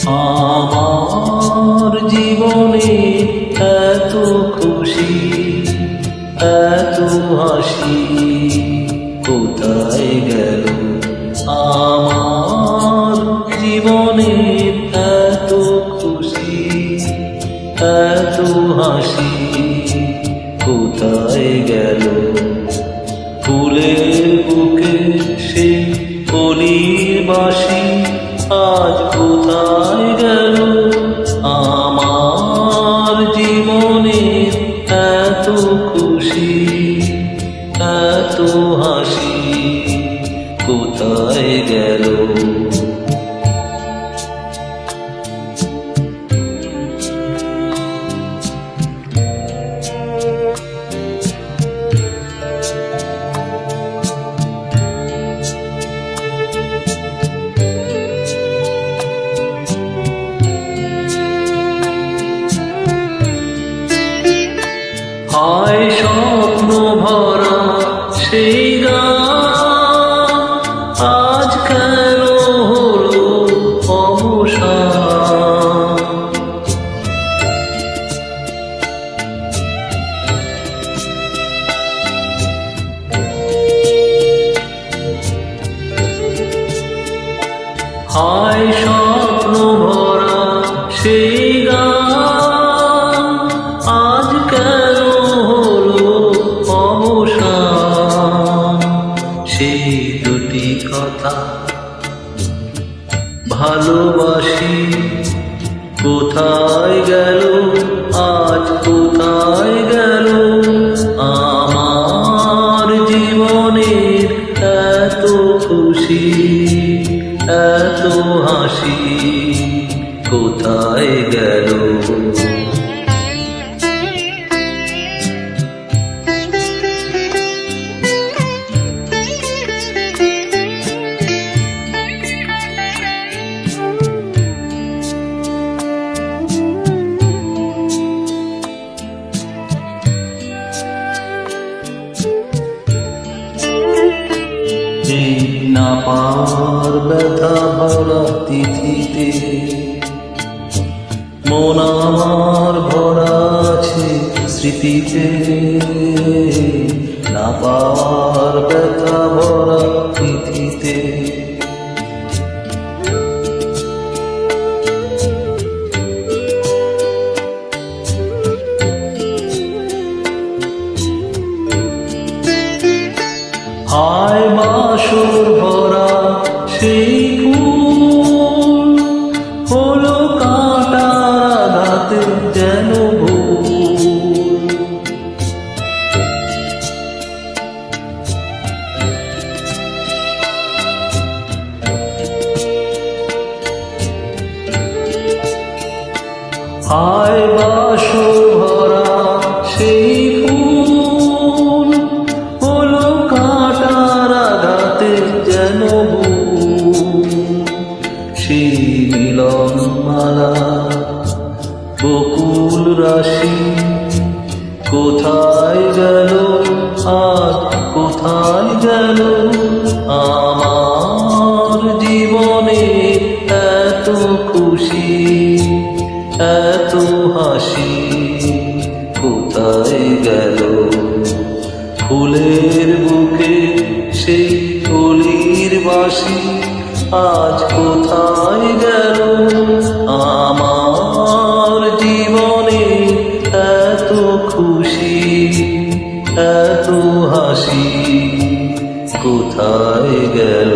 আমার জীবনে এত খুশি, এত হাসি কোথায় গেল? আমার জীবনে এত খুশি, এত হাসি কোথায় গেল? ফুলের বুকে সে কলির বাঁশি আজ কোথায় গেল? আমার জীবনে এত খুশি, এত হাসি কোথায় গেল? হায় স্বপ্ন ভরা সেই গান আজ কেন হলো অবসান? হায় স্বপ্ন ভরা সেই গান আজ কেন সেই দুটি কথা ভালোবাসি কোথায় গেল? আজ কোথায় গেল? আমার জীবনের এত খুশি, এত হাসি কোথায় গেল? না পাওয়ার ব্যথা ভরা তিথিতে মন আমার ভরা আছে স্মৃতিতে। না পাওয়ার ব্যথা ভরা তিথিতে হায় বাসর ভরা সেই ফুল হলো কাঁটার আঘাতে যেন ভুল। হায় বাসর ভরা সেই ফুল হলো কাঁটার আঘাতে যেন ভুল। সেই মিলন মালা বকুল রাশি কোথায় গেল? আজ কোথায় গেল? আমার জীবনে এত খুশি, এত হাসি কোথায় গেল? ফুলের বুকে সেই কলির বাঁশি আজ কোথায় গেল? আমার জীবনে এত খুশি, এত হাসি কোথায় গেল?